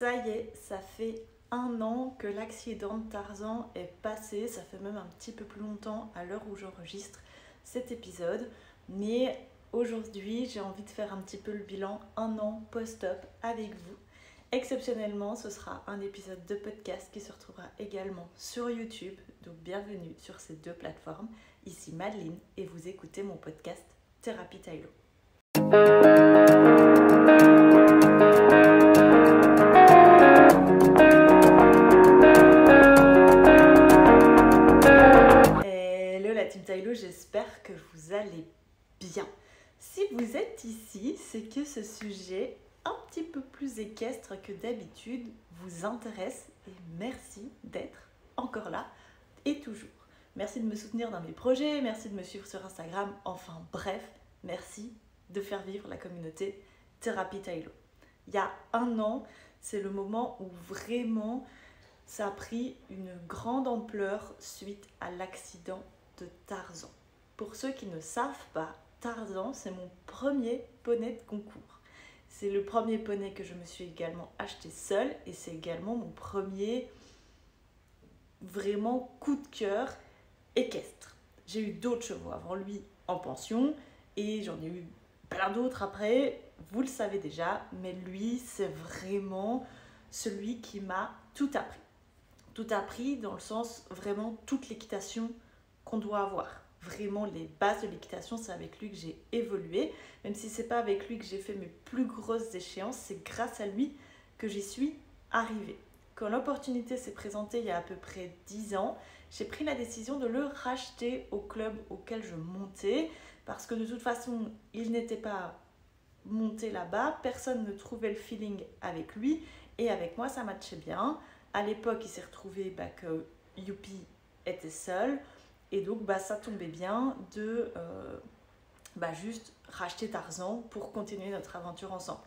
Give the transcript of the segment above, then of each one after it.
Ça y est, ça fait 1 an que l'accident de Tarzan est passé, ça fait même un petit peu plus longtemps à l'heure où j'enregistre cet épisode. Mais aujourd'hui, j'ai envie de faire un petit peu le bilan 1 an post-op avec vous. Exceptionnellement, ce sera un épisode de podcast qui se retrouvera également sur YouTube. Donc bienvenue sur ces deux plateformes. Ici Madeleine et vous écoutez mon podcast Thérapie Tailo. Hello la team Tailo, j'espère que vous allez bien. Si vous êtes ici, c'est que ce sujet un petit peu plus équestre que d'habitude vous intéresse et merci d'être encore là et toujours. Merci de me soutenir dans mes projets, merci de me suivre sur Instagram, enfin bref, merci de faire vivre la communauté Thérapie Tailo. Il y a 1 an, c'est le moment où vraiment ça a pris une grande ampleur suite à l'accident de Tarzan. Pour ceux qui ne savent pas, Tarzan, c'est mon premier poney de concours. C'est le premier poney que je me suis également acheté seule et c'est également mon premier vraiment coup de cœur équestre. J'ai eu d'autres chevaux avant lui en pension et j'en ai eu plein d'autres après, vous le savez déjà, mais lui c'est vraiment celui qui m'a tout appris. Tout appris dans le sens vraiment toute l'équitation qu'on doit avoir. Vraiment les bases de l'équitation, c'est avec lui que j'ai évolué. Même si c'est pas avec lui que j'ai fait mes plus grosses échéances, c'est grâce à lui que j'y suis arrivée. Quand l'opportunité s'est présentée il y a à peu près 10 ans, j'ai pris la décision de le racheter au club auquel je montais parce que de toute façon, il n'était pas monté là-bas, personne ne trouvait le feeling avec lui et avec moi ça matchait bien. À l'époque, il s'est retrouvé que Youpi était seul et donc ça tombait bien de juste racheter Tarzan pour continuer notre aventure ensemble.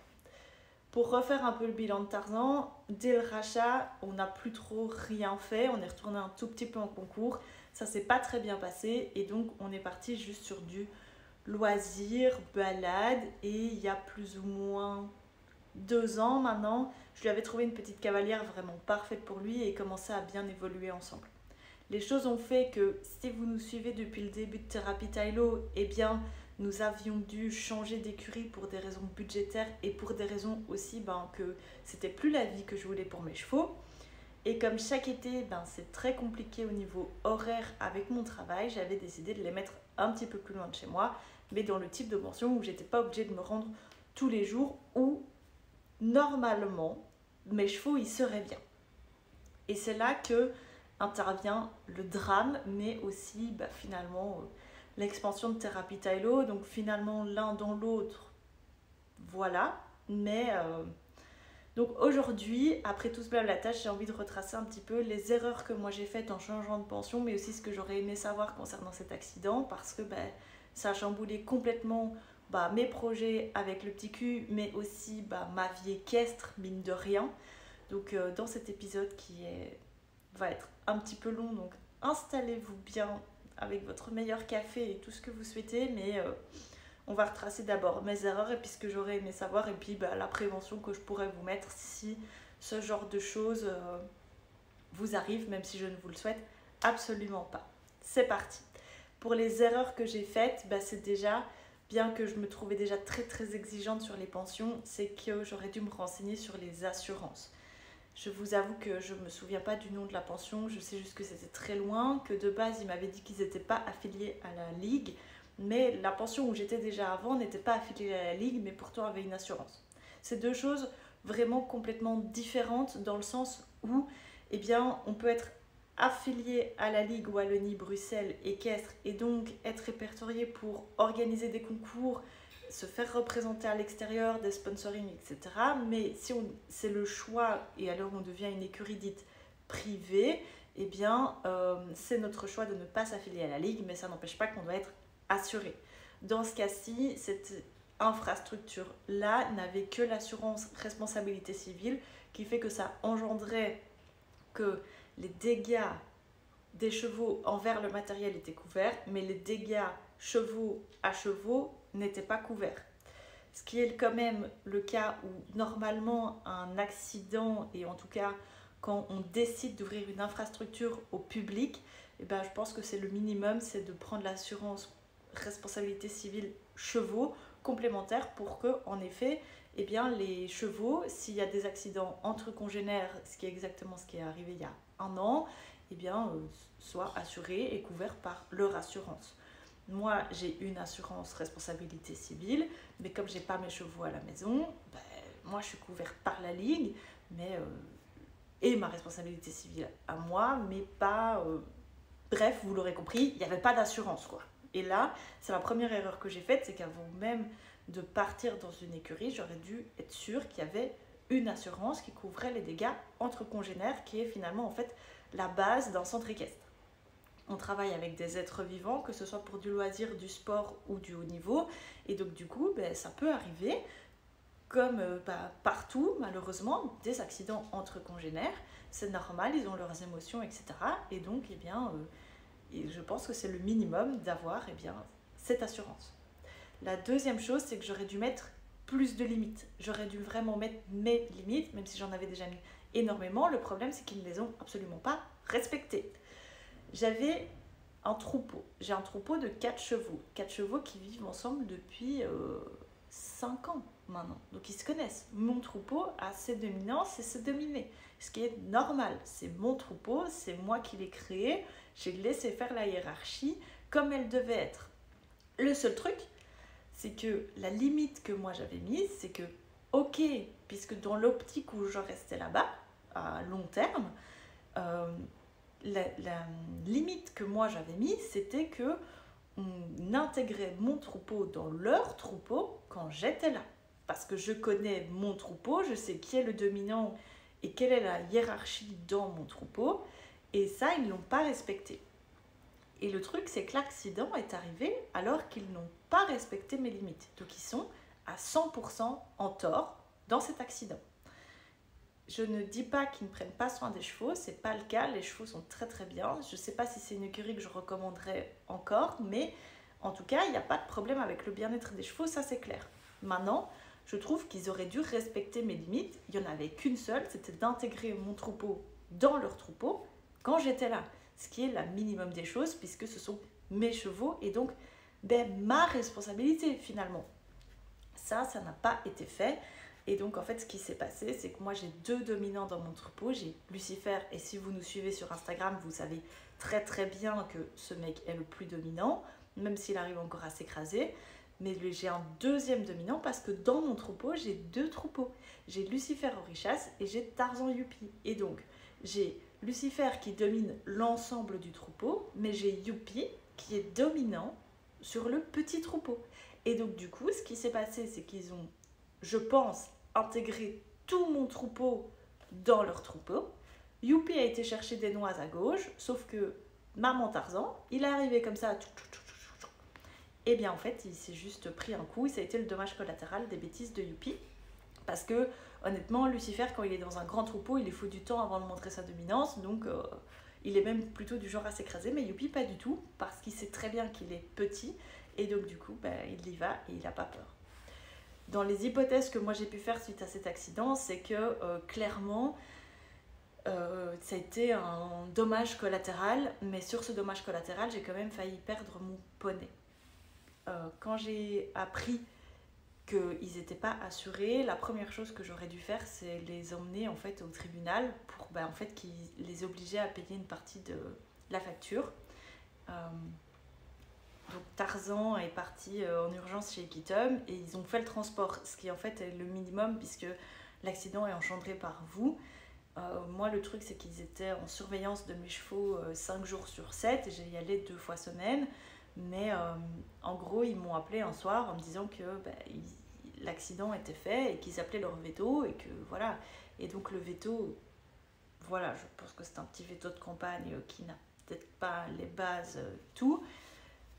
Pour refaire un peu le bilan de Tarzan, dès le rachat, on n'a plus trop rien fait, on est retourné un tout petit peu en concours, ça s'est pas très bien passé et donc on est parti juste sur du loisir, balade et il y a plus ou moins 2 ans maintenant, je lui avais trouvé une petite cavalière vraiment parfaite pour lui et commençé à bien évoluer ensemble. Les choses ont fait que si vous nous suivez depuis le début de Thérapie Tailo, eh bien nous avions dû changer d'écurie pour des raisons budgétaires et pour des raisons aussi que c'était plus la vie que je voulais pour mes chevaux. Et comme chaque été, c'est très compliqué au niveau horaire avec mon travail, j'avais décidé de les mettre un petit peu plus loin de chez moi, mais dans le type de pension où j'étais pas obligée de me rendre tous les jours, où normalement mes chevaux y seraient bien. Et c'est là que intervient le drame, mais aussi finalement l'expansion de Thérapie Tailo. Donc finalement l'un dans l'autre, voilà. Mais donc aujourd'hui, après tout ce blablatage, j'ai envie de retracer un petit peu les erreurs que moi j'ai faites en changeant de pension, mais aussi ce que j'aurais aimé savoir concernant cet accident, parce que ça a chamboulé complètement mes projets avec le petit cul, mais aussi ma vie équestre, mine de rien. Donc dans cet épisode va être un petit peu long, donc installez-vous bien avec votre meilleur café et tout ce que vous souhaitez, mais on va retracer d'abord mes erreurs et puis ce que j'aurais aimé savoir et puis la prévention que je pourrais vous mettre si ce genre de choses vous arrive, même si je ne vous le souhaite absolument pas. C'est parti. Pour les erreurs que j'ai faites, c'est déjà, bien que je me trouvais déjà très très exigeante sur les pensions, c'est que j'aurais dû me renseigner sur les assurances. Je vous avoue que je ne me souviens pas du nom de la pension, je sais juste que c'était très loin, que de base ils m'avaient dit qu'ils n'étaient pas affiliés à la Ligue, mais la pension où j'étais déjà avant n'était pas affiliée à la Ligue, mais pourtant avait une assurance. C'est deux choses vraiment complètement différentes dans le sens où on peut être affilié à la Ligue Wallonie Bruxelles équestre et donc être répertorié pour organiser des concours, se faire représenter à l'extérieur, des sponsorings, etc. Mais si c'est le choix et alors on devient une écurie dite privée, c'est notre choix de ne pas s'affilier à la Ligue, mais ça n'empêche pas qu'on doit être assuré. Dans ce cas-ci, cette infrastructure-là n'avait que l'assurance responsabilité civile qui fait que ça engendrait que les dégâts des chevaux envers le matériel étaient couverts, mais les dégâts chevaux à chevaux n'étaient pas couverts. ce qui est quand même le cas où normalement un accident, et en tout cas quand on décide d'ouvrir une infrastructure au public, eh ben, je pense que c'est le minimum, c'est de prendre l'assurance responsabilité civile chevaux complémentaire pour que, en effet, eh bien, les chevaux, s'il y a des accidents entre congénères, ce qui est exactement ce qui est arrivé il y a un an, eh bien, soient assurés et couverts par leur assurance. Moi, j'ai une assurance responsabilité civile, mais comme j'ai pas mes chevaux à la maison, ben, moi, je suis couverte par la Ligue, mais, et ma responsabilité civile à moi, mais pas... bref, vous l'aurez compris, il n'y avait pas d'assurance, quoi. Et là, c'est la première erreur que j'ai faite, c'est qu'avant même de partir dans une écurie, j'aurais dû être sûre qu'il y avait une assurance qui couvrait les dégâts entre congénères, qui est finalement en fait la base d'un centre équestre. On travaille avec des êtres vivants, que ce soit pour du loisir, du sport ou du haut niveau, et donc du coup, ben, ça peut arriver, comme partout malheureusement, des accidents entre congénères. C'est normal, ils ont leurs émotions, etc. Et donc, eh bien, et je pense que c'est le minimum d'avoir eh bien, cette assurance. La deuxième chose, c'est que j'aurais dû mettre plus de limites. J'aurais dû vraiment mettre mes limites, même si j'en avais déjà mis énormément. Le problème, c'est qu'ils ne les ont absolument pas respectées. J'avais un troupeau. J'ai un troupeau de 4 chevaux. 4 chevaux qui vivent ensemble depuis 5 ans maintenant. Donc ils se connaissent. Mon troupeau a ses dominances et ses dominés. Ce qui est normal. C'est mon troupeau, c'est moi qui l'ai créé. J'ai laissé faire la hiérarchie comme elle devait être. Le seul truc, c'est que la limite que moi j'avais mise, c'est que, ok, puisque dans l'optique où je restais là-bas, à long terme, la limite que moi j'avais mise, c'était que on intégrait mon troupeau dans leur troupeau quand j'étais là. Parce que je connais mon troupeau, je sais qui est le dominant et quelle est la hiérarchie dans mon troupeau. Et ça, ils ne l'ont pas respecté. Et le truc, c'est que l'accident est arrivé alors qu'ils n'ont pas respecté mes limites. Donc ils sont à 100% en tort dans cet accident. Je ne dis pas qu'ils ne prennent pas soin des chevaux, c'est pas le cas, les chevaux sont très très bien. Je ne sais pas si c'est une écurie que je recommanderais encore, mais en tout cas, il n'y a pas de problème avec le bien-être des chevaux, ça c'est clair. Maintenant, je trouve qu'ils auraient dû respecter mes limites. Il n'y en avait qu'une seule, c'était d'intégrer mon troupeau dans leur troupeau quand j'étais là. Ce qui est la minimum des choses, puisque ce sont mes chevaux et donc ma responsabilité finalement. Ça n'a pas été fait. Et donc en fait ce qui s'est passé, c'est que moi j'ai 2 dominants dans mon troupeau. J'ai Lucifer, et si vous nous suivez sur Instagram, vous savez très très bien que ce mec est le plus dominant, même s'il arrive encore à s'écraser. Mais j'ai un deuxième dominant parce que dans mon troupeau, j'ai 2 troupeaux. J'ai Lucifer Orichas et j'ai Tarzan Youpi. Et donc j'ai Lucifer qui domine l'ensemble du troupeau, mais j'ai Youpi qui est dominant sur le petit troupeau. Et donc du coup, ce qui s'est passé, c'est qu'ils ont, je pense, intégré tout mon troupeau dans leur troupeau. Youpi a été chercher des noix à gauche, sauf que maman Tarzan, il est arrivé comme ça, et bien en fait, il s'est juste pris un coup, et ça a été le dommage collatéral des bêtises de Youpi. Parce que, honnêtement, Lucifer, quand il est dans un grand troupeau, il lui faut du temps avant de montrer sa dominance, donc il est même plutôt du genre à s'écraser, mais Youpi pas du tout, parce qu'il sait très bien qu'il est petit, et donc du coup, il y va et il n'a pas peur. Dans les hypothèses que moi j'ai pu faire suite à cet accident, c'est que clairement, ça a été un dommage collatéral, mais sur ce dommage collatéral, j'ai quand même failli perdre mon poney. Quand j'ai appris qu'ils n'étaient pas assurés, la première chose que j'aurais dû faire, c'est les emmener en fait au tribunal pour en fait qu'ils les obligeaient à payer une partie de la facture. Donc Tarzan est parti en urgence chez Equitum et ils ont fait le transport, ce qui en fait est le minimum puisque l'accident est engendré par vous. Moi le truc c'est qu'ils étaient en surveillance de mes chevaux 5 jours sur 7 et j'y allais 2 fois semaine. Mais en gros, ils m'ont appelé un soir en me disant que l'accident était fait et qu'ils appelaient leur veto et que voilà. Et donc le veto, voilà, je pense que c'est un petit veto de campagne qui n'a peut-être pas les bases, tout,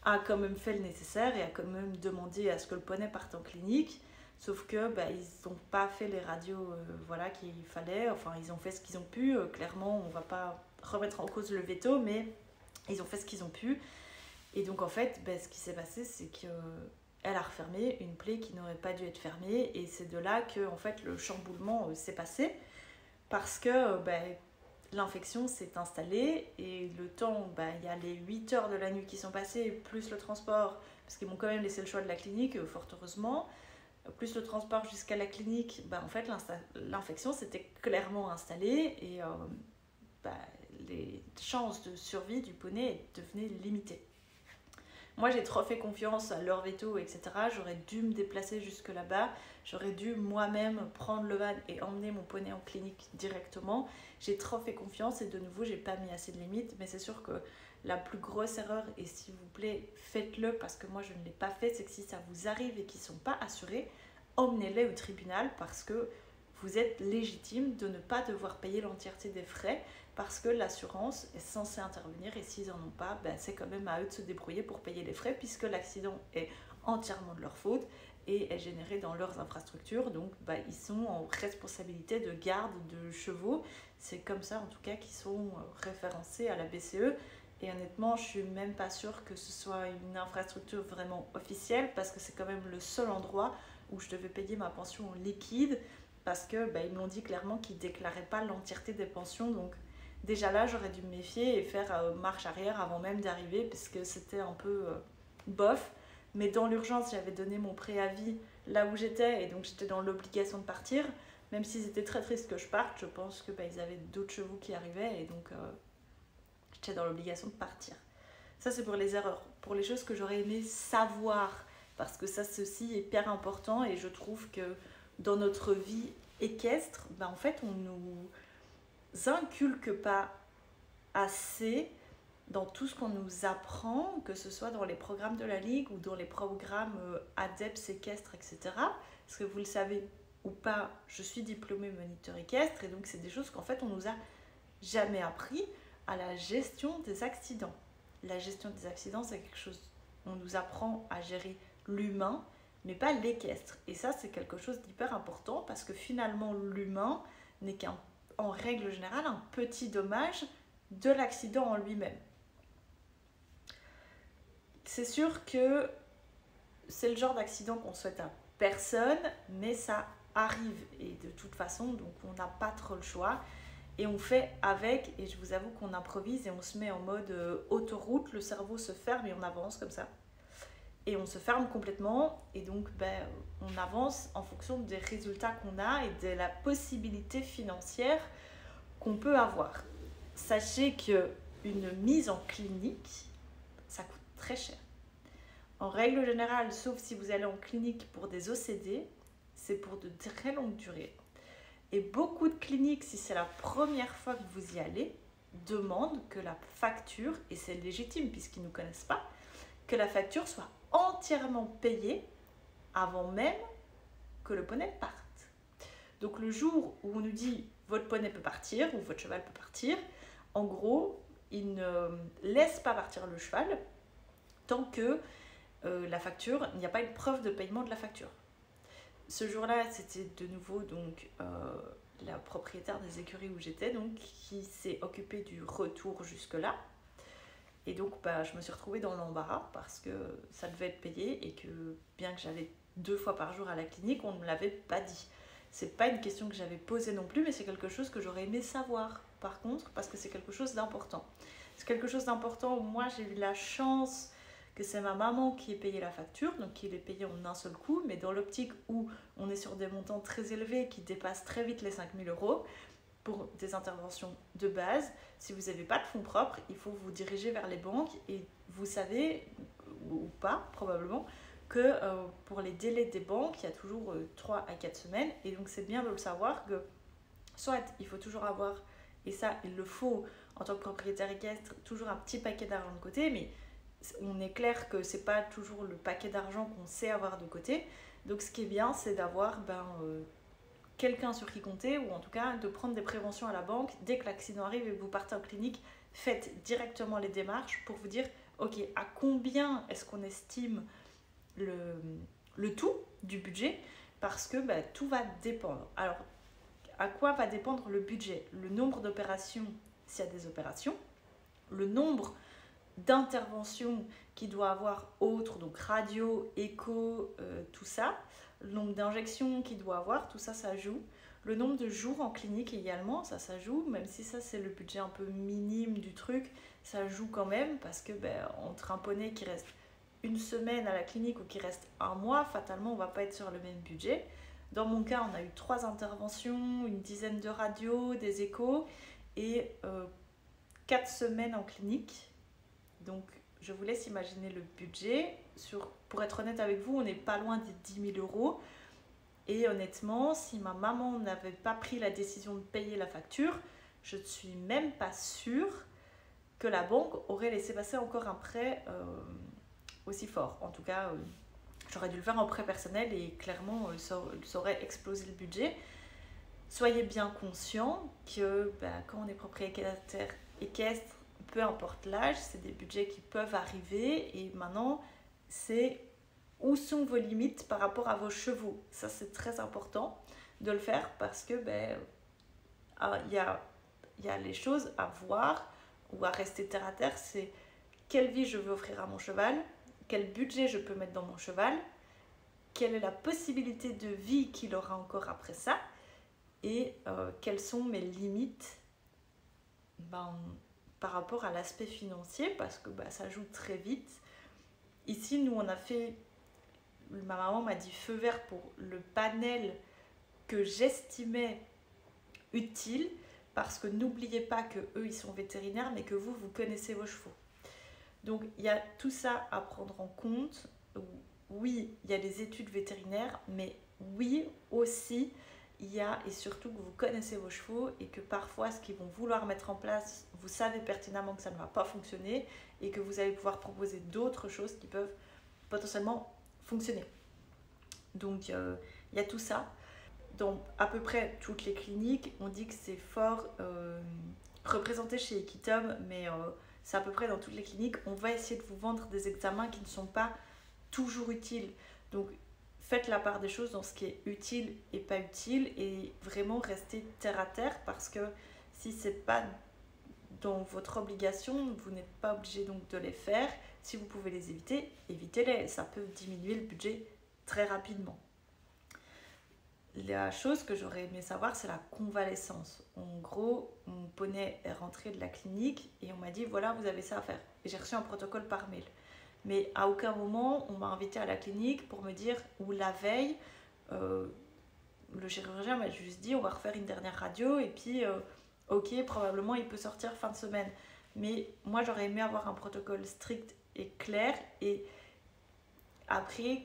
a quand même fait le nécessaire et a quand même demandé à ce que le poney parte en clinique. Sauf que ils n'ont pas fait les radios voilà, qu'il fallait. Enfin, ils ont fait ce qu'ils ont pu. Clairement, on ne va pas remettre en cause le veto, mais ils ont fait ce qu'ils ont pu. Et donc en fait, ce qui s'est passé, c'est que elle a refermé une plaie qui n'aurait pas dû être fermée. Et c'est de là que en fait, le chamboulement s'est passé parce que l'infection s'est installée et le temps, il y a les 8 heures de la nuit qui sont passées, plus le transport, parce qu'ils m'ont quand même laissé le choix de la clinique, fort heureusement, plus le transport jusqu'à la clinique, en fait l'infection s'était clairement installée et les chances de survie du poney devenaient limitées. Moi, j'ai trop fait confiance à leur veto, etc. J'aurais dû me déplacer jusque là-bas. J'aurais dû moi-même prendre le van et emmener mon poney en clinique directement. J'ai trop fait confiance et de nouveau, j'ai pas mis assez de limites. Mais c'est sûr que la plus grosse erreur, et s'il vous plaît, faites-le parce que moi, je ne l'ai pas fait, c'est que si ça vous arrive et qu'ils ne sont pas assurés, emmenez-les au tribunal parce que vous êtes légitime de ne pas devoir payer l'entièreté des frais parce que l'assurance est censée intervenir et s'ils n'en ont pas, c'est quand même à eux de se débrouiller pour payer les frais puisque l'accident est entièrement de leur faute et est généré dans leurs infrastructures. Donc ils sont en responsabilité de garde de chevaux. C'est comme ça en tout cas qu'ils sont référencés à la BCE. Et honnêtement, je suis même pas sûre que ce soit une infrastructure vraiment officielle parce que c'est quand même le seul endroit où je devais payer ma pension en liquide parce que ils m'ont dit clairement qu'ils ne déclaraient pas l'entièreté des pensions. Donc déjà là, j'aurais dû me méfier et faire marche arrière avant même d'arriver parce que c'était un peu bof. Mais dans l'urgence, j'avais donné mon préavis là où j'étais et donc j'étais dans l'obligation de partir. Même s'ils étaient très tristes que je parte, je pense que ils avaient d'autres chevaux qui arrivaient et donc j'étais dans l'obligation de partir. Ça, c'est pour les erreurs. Pour les choses que j'aurais aimé savoir, parce que ça, ceci est hyper important et je trouve que dans notre vie équestre, en fait, on nous inculque pas assez dans tout ce qu'on nous apprend, que ce soit dans les programmes de la Ligue ou dans les programmes ADEPS équestres, etc. Parce que vous le savez ou pas, je suis diplômée moniteur équestre et donc c'est des choses qu'en fait on nous a jamais appris à la gestion des accidents. La gestion des accidents, c'est quelque chose, on nous apprend à gérer l'humain, mais pas l'équestre. Et ça, c'est quelque chose d'hyper important parce que finalement, l'humain n'est qu'en règle générale un petit dommage de l'accident en lui-même. C'est sûr que c'est le genre d'accident qu'on souhaite à personne, mais ça arrive et de toute façon, donc on n'a pas trop le choix. Et on fait avec, et je vous avoue qu'on improvise et on se met en mode autoroute, le cerveau se ferme et on avance comme ça. Et on se ferme complètement et donc on avance en fonction des résultats qu'on a et de la possibilité financière qu'on peut avoir. Sachez qu'une mise en clinique, ça coûte très cher. En règle générale, sauf si vous allez en clinique pour des OCD, c'est pour de très longues durées. Et beaucoup de cliniques, si c'est la première fois que vous y allez, demandent que la facture, et c'est légitime puisqu'ils ne nous connaissent pas, que la facture soit entièrement payée avant même que le poney parte. Donc le jour où on nous dit votre poney peut partir ou votre cheval peut partir, en gros, ils ne laissent pas partir le cheval tant que la facture, il n'y a pas une preuve de paiement de la facture. Ce jour-là, c'était de nouveau donc la propriétaire des écuries où j'étais, donc qui s'est occupée du retour jusque-là. Et donc, je me suis retrouvée dans l'embarras parce que ça devait être payé et que bien que j'allais 2 fois par jour à la clinique, on ne me l'avait pas dit. C'est pas une question que j'avais posée non plus, mais c'est quelque chose que j'aurais aimé savoir. Par contre, parce que c'est quelque chose d'important. C'est quelque chose d'important où moi j'ai eu la chance que c'est ma maman qui ait payé la facture, donc qui l'ait payée en un seul coup, mais dans l'optique où on est sur des montants très élevés qui dépassent très vite les 5 000 € pour des interventions de base. Si vous n'avez pas de fonds propres, il faut vous diriger vers les banques et vous savez, ou pas probablement, que pour les délais des banques, il y a toujours 3 à 4 semaines et donc c'est bien de le savoir que soit il faut toujours avoir, et ça il le faut en tant que propriétaire équestre, toujours un petit paquet d'argent de côté, mais on est clair que c'est pas toujours le paquet d'argent qu'on sait avoir de côté. Donc ce qui est bien, c'est d'avoir quelqu'un sur qui compter, ou en tout cas de prendre des préventions à la banque. Dès que l'accident arrive et que vous partez en clinique, faites directement les démarches pour vous dire ok, à combien est-ce qu'on estime le tout du budget, parce que tout va dépendre. Alors à quoi va dépendre le budget? Le nombre d'opérations s'il y a des opérations, le nombre d'interventions qu'il doit avoir autres, donc radio, écho, tout ça, le nombre d'injections qu'il doit avoir, tout ça, ça joue. Le nombre de jours en clinique également, ça joue, même si ça c'est le budget un peu minime du truc, ça joue quand même parce que entre un poney qui reste une semaine à la clinique ou qui reste un mois, fatalement on va pas être sur le même budget. Dans mon cas, on a eu 3 interventions, une dizaine de radios, des échos et 4 semaines en clinique. Donc je vous laisse imaginer le budget. Pour être honnête avec vous, on n'est pas loin des 10 000 euros. Et honnêtement, si ma maman n'avait pas pris la décision de payer la facture, je ne suis même pas sûre que la banque aurait laissé passer encore un prêt aussi fort. En tout cas, j'aurais dû le faire en prêt personnel et clairement, ça aurait explosé le budget. Soyez bien conscients que quand on est propriétaire équestre, peu importe l'âge, c'est des budgets qui peuvent arriver et maintenant, c'est où sont vos limites par rapport à vos chevaux. Ça, c'est très important de le faire parce que y a les choses à voir ou à rester terre à terre. C'est quelle vie je veux offrir à mon cheval, quel budget je peux mettre dans mon cheval, quelle est la possibilité de vie qu'il aura encore après ça et quelles sont mes limites par rapport à l'aspect financier parce que ça joue très vite. Ici, nous, on a fait... Ma maman m'a dit feu vert pour le panel que j'estimais utile parce que n'oubliez pas que eux ils sont vétérinaires mais que vous connaissez vos chevaux. Donc il y a tout ça à prendre en compte. Oui, il y a les études vétérinaires, mais oui aussi il y a et surtout que vous connaissez vos chevaux et que parfois ce qu'ils vont vouloir mettre en place, vous savez pertinemment que ça ne va pas fonctionner et que vous allez pouvoir proposer d'autres choses qui peuvent potentiellement fonctionner. Donc il y a tout ça. Dans à peu près toutes les cliniques, on dit que c'est fort représenté chez Equitom, mais c'est à peu près dans toutes les cliniques. On va essayer de vous vendre des examens qui ne sont pas toujours utiles. Donc faites la part des choses dans ce qui est utile et pas utile et vraiment restez terre à terre parce que si c'est pas dans votre obligation, vous n'êtes pas obligé donc de les faire. Si vous pouvez les éviter, évitez-les. Ça peut diminuer le budget très rapidement. La chose que j'aurais aimé savoir, c'est la convalescence. En gros, mon poney est rentré de la clinique et on m'a dit voilà, vous avez ça à faire. Et j'ai reçu un protocole par mail. Mais à aucun moment, on m'a invité à la clinique pour me dire, ou la veille, le chirurgien m'a juste dit on va refaire une dernière radio et puis ok, probablement il peut sortir fin de semaine. Mais moi, j'aurais aimé avoir un protocole strict et clair et après,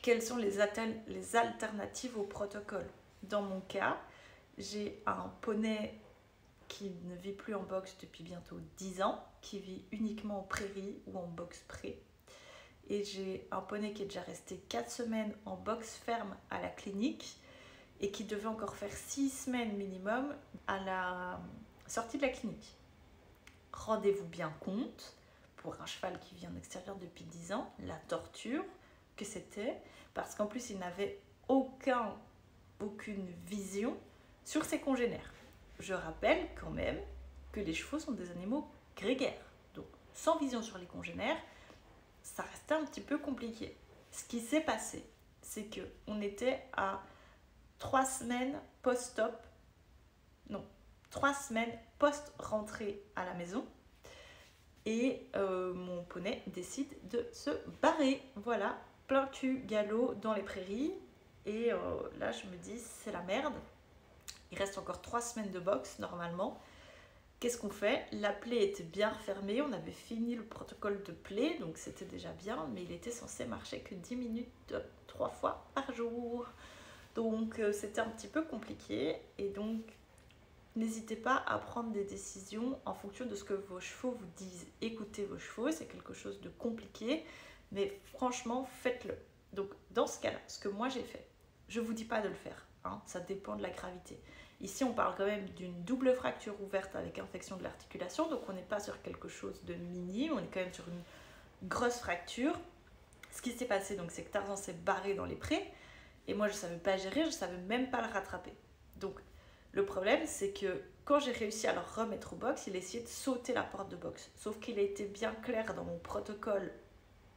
quelles sont les alternatives au protocole. Dans mon cas, j'ai un poney qui ne vit plus en box depuis bientôt 10 ans, qui vit uniquement en prairie ou en box pré. Et j'ai un poney qui est déjà resté 4 semaines en box ferme à la clinique et qui devait encore faire 6 semaines minimum à la sortie de la clinique. Rendez-vous bien compte, pour un cheval qui vit en extérieur depuis 10 ans, la torture que c'était, parce qu'en plus il n'avait aucune vision sur ses congénères. Je rappelle quand même que les chevaux sont des animaux grégaires, donc sans vision sur les congénères, ça restait un petit peu compliqué. Ce qui s'est passé, c'est qu'on était à 3 semaines post-op, non, 3 semaines post-rentrée à la maison, et mon poney décide de se barrer, voilà, plein cul galop dans les prairies, et là je me dis c'est la merde. Il reste encore 3 semaines de boxe normalement. Qu'est-ce qu'on fait? La plaie était bien refermée, on avait fini le protocole de plaie, donc c'était déjà bien, mais il était censé marcher que 10 minutes 3 fois par jour. Donc c'était un petit peu compliqué et donc n'hésitez pas à prendre des décisions en fonction de ce que vos chevaux vous disent. Écoutez vos chevaux, c'est quelque chose de compliqué, mais franchement faites-le. Donc dans ce cas-là, ce que moi j'ai fait, je ne vous dis pas de le faire, hein, ça dépend de la gravité. Ici on parle quand même d'une double fracture ouverte avec infection de l'articulation, donc on n'est pas sur quelque chose de minime, on est quand même sur une grosse fracture. Ce qui s'est passé donc c'est que Tarzan s'est barré dans les prés, et moi je ne savais pas gérer, je ne savais même pas le rattraper. Donc Le problème, c'est que quand j'ai réussi à le remettre au box, il essayait de sauter la porte de box. Sauf qu'il a été bien clair dans mon protocole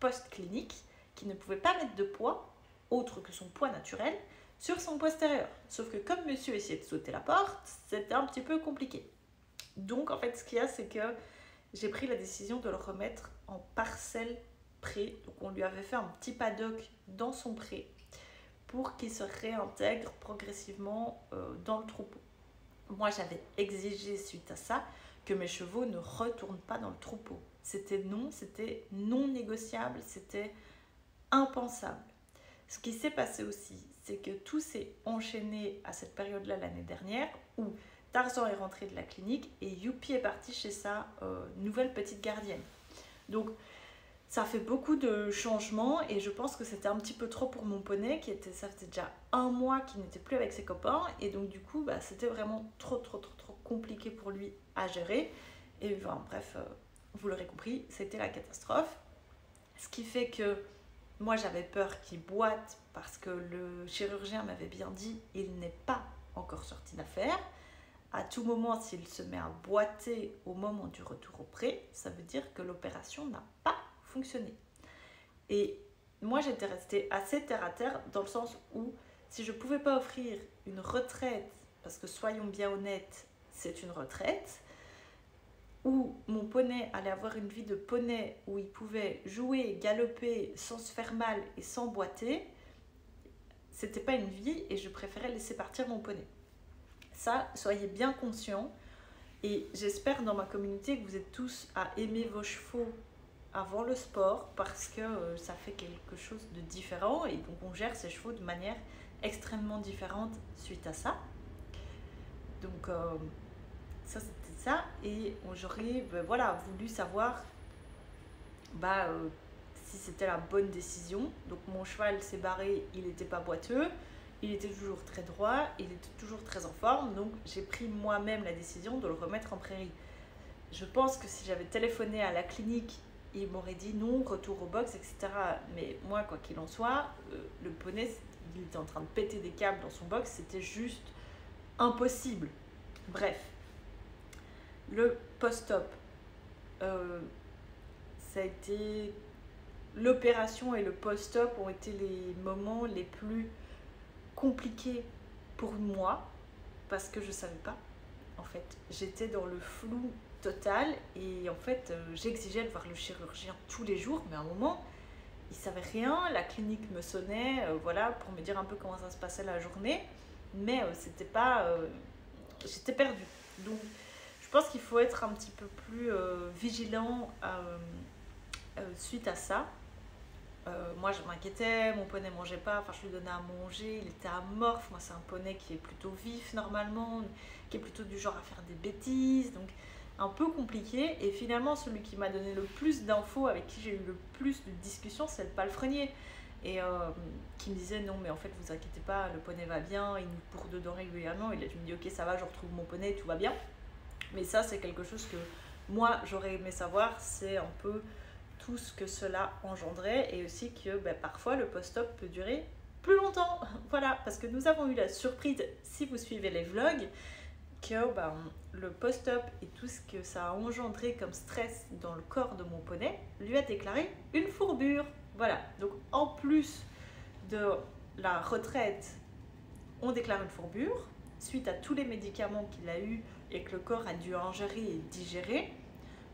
post-clinique qu'il ne pouvait pas mettre de poids, autre que son poids naturel, sur son postérieur. Sauf que comme monsieur essayait de sauter la porte, c'était un petit peu compliqué. Donc en fait, ce qu'il y a, c'est que j'ai pris la décision de le remettre en parcelle pré. Donc on lui avait fait un petit paddock dans son pré pour qu'il se réintègre progressivement dans le troupeau. Moi, j'avais exigé suite à ça que mes chevaux ne retournent pas dans le troupeau. C'était non négociable, c'était impensable. Ce qui s'est passé aussi, c'est que tout s'est enchaîné à cette période-là l'année dernière où Tarzan est rentré de la clinique et Youpi est parti chez sa nouvelle petite gardienne. Donc, ça fait beaucoup de changements et je pense que c'était un petit peu trop pour mon poney ça faisait déjà 1 mois qu'il n'était plus avec ses copains et donc du coup c'était vraiment trop compliqué pour lui à gérer et bref, vous l'aurez compris, c'était la catastrophe. Ce qui fait que moi j'avais peur qu'il boite parce que le chirurgien m'avait bien dit il n'est pas encore sorti d'affaire. À tout moment, s'il se met à boiter au moment du retour au pré, ça veut dire que l'opération n'a pas fonctionner. Et moi, j'étais restée assez terre à terre dans le sens où si je ne pouvais pas offrir une retraite, parce que soyons bien honnêtes, c'est une retraite, où mon poney allait avoir une vie de poney où il pouvait jouer, galoper sans se faire mal et sans boiter, c'était pas une vie et je préférais laisser partir mon poney. Ça, soyez bien conscients et j'espère dans ma communauté que vous êtes tous à aimer vos chevaux avant le sport parce que ça fait quelque chose de différent et donc on gère ses chevaux de manière extrêmement différente suite à ça. Donc ça c'était ça et j'aurais voulu savoir si c'était la bonne décision. Donc mon cheval s'est barré, il n'était pas boiteux, il était toujours très droit, il était toujours très en forme, donc j'ai pris moi-même la décision de le remettre en prairie. Je pense que si j'avais téléphoné à la clinique, il m'aurait dit non, retour au box, etc. Mais moi, quoi qu'il en soit, le poney, il était en train de péter des câbles dans son box, c'était juste impossible. Bref, le post-op, ça a été... L'opération et le post-op ont été les moments les plus compliqués pour moi, parce que je ne savais pas. En fait, j'étais dans le flou total et en fait j'exigeais de voir le chirurgien tous les jours mais à un moment il savait rien, la clinique me sonnait pour me dire un peu comment ça se passait la journée mais c'était pas j'étais perdue. Donc je pense qu'il faut être un petit peu plus vigilant suite à ça. Moi je m'inquiétais, mon poney mangeait pas, je lui donnais à manger, il était amorphe. Moi c'est un poney qui est plutôt vif normalement, qui est plutôt du genre à faire des bêtises, donc un peu compliqué. Et finalement celui qui m'a donné le plus d'infos, avec qui j'ai eu le plus de discussions, c'est le palefrenier et qui me disait non mais en fait vous inquiétez pas, le poney va bien, il nous court dedans régulièrement. Et là je me dis ok ça va, je retrouve mon poney, tout va bien. Mais ça c'est quelque chose que moi j'aurais aimé savoir, c'est un peu tout ce que cela engendrait et aussi que parfois le post-op peut durer plus longtemps. Voilà, parce que nous avons eu la surprise, si vous suivez les vlogs, que le post-op et tout ce que ça a engendré comme stress dans le corps de mon poney lui a déclaré une fourbure. Voilà, donc en plus de la retraite, on déclare une fourbure suite à tous les médicaments qu'il a eu et que le corps a dû ingérer et digérer.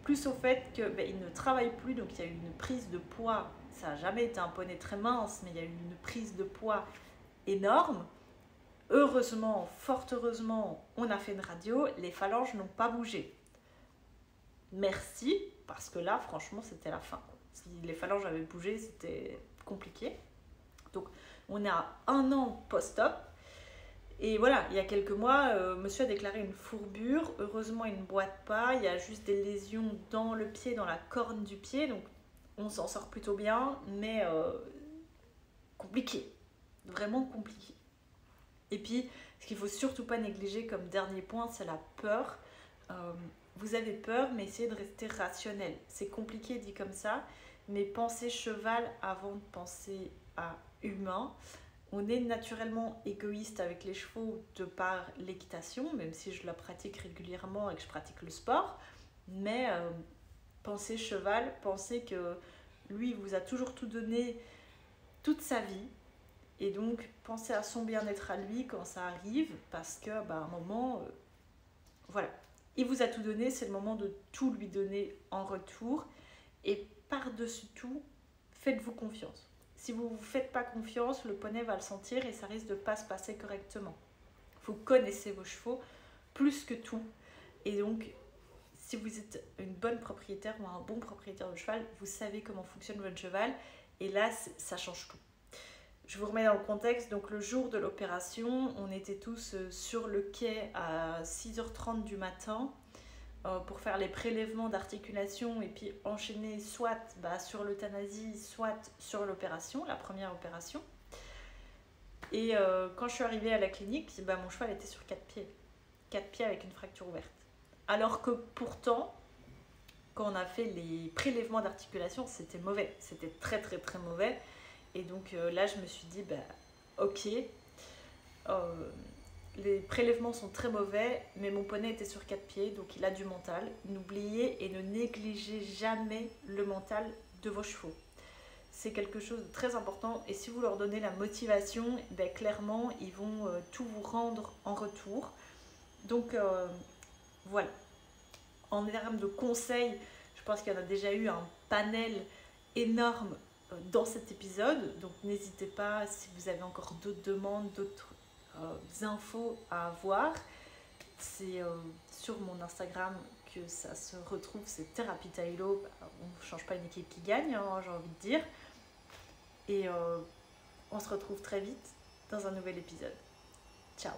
Plus au fait qu'il ne travaille plus, donc il y a eu une prise de poids. Ça n'a jamais été un poney très mince, mais il y a eu une prise de poids énorme. Heureusement, fort heureusement, on a fait une radio, les phalanges n'ont pas bougé. Merci, parce que là, franchement, c'était la fin. Si les phalanges avaient bougé, c'était compliqué. Donc, on est à 1 an post-op. Et voilà, il y a quelques mois, monsieur a déclaré une fourbure. Heureusement, il ne boite pas. Il y a juste des lésions dans le pied, dans la corne du pied. Donc, on s'en sort plutôt bien, mais compliqué. Vraiment compliqué. Et puis, ce qu'il ne faut surtout pas négliger comme dernier point, c'est la peur. Vous avez peur, mais essayez de rester rationnel. C'est compliqué dit comme ça, mais pensez cheval avant de penser à humain. on est naturellement égoïste avec les chevaux de par l'équitation, même si je la pratique régulièrement et que je pratique le sport. Mais pensez cheval, pensez que lui il vous a toujours tout donné toute sa vie. Et donc pensez à son bien-être à lui quand ça arrive, parce que à un moment, voilà, il vous a tout donné, c'est le moment de tout lui donner en retour. Et par-dessus tout, faites-vous confiance. Si vous ne vous faites pas confiance, le poney va le sentir et ça risque de ne pas se passer correctement. Vous connaissez vos chevaux plus que tout. Et donc, si vous êtes une bonne propriétaire ou un bon propriétaire de cheval, vous savez comment fonctionne votre cheval. Et là, ça change tout. Je vous remets dans le contexte. Donc, le jour de l'opération, on était tous sur le quai à 6h30 du matin pour faire les prélèvements d'articulation et puis enchaîner soit sur l'euthanasie, soit sur l'opération, la première opération. Et quand je suis arrivée à la clinique, mon cheval était sur 4 pieds. 4 pieds avec une fracture ouverte. Alors que pourtant, quand on a fait les prélèvements d'articulation, c'était mauvais. C'était très très très mauvais. Et donc là, je me suis dit, ok, les prélèvements sont très mauvais, mais mon poney était sur 4 pieds, donc il a du mental. N'oubliez et ne négligez jamais le mental de vos chevaux. C'est quelque chose de très important et si vous leur donnez la motivation, clairement, ils vont tout vous rendre en retour. Donc voilà. En termes de conseils, je pense qu'il y en a déjà eu un panel énorme dans cet épisode. Donc n'hésitez pas si vous avez encore d'autres demandes, d'autres infos à avoir. C'est sur mon Instagram que ça se retrouve, c'est Thérapie Tailo. On ne change pas une équipe qui gagne, hein, j'ai envie de dire. Et on se retrouve très vite dans un nouvel épisode. Ciao!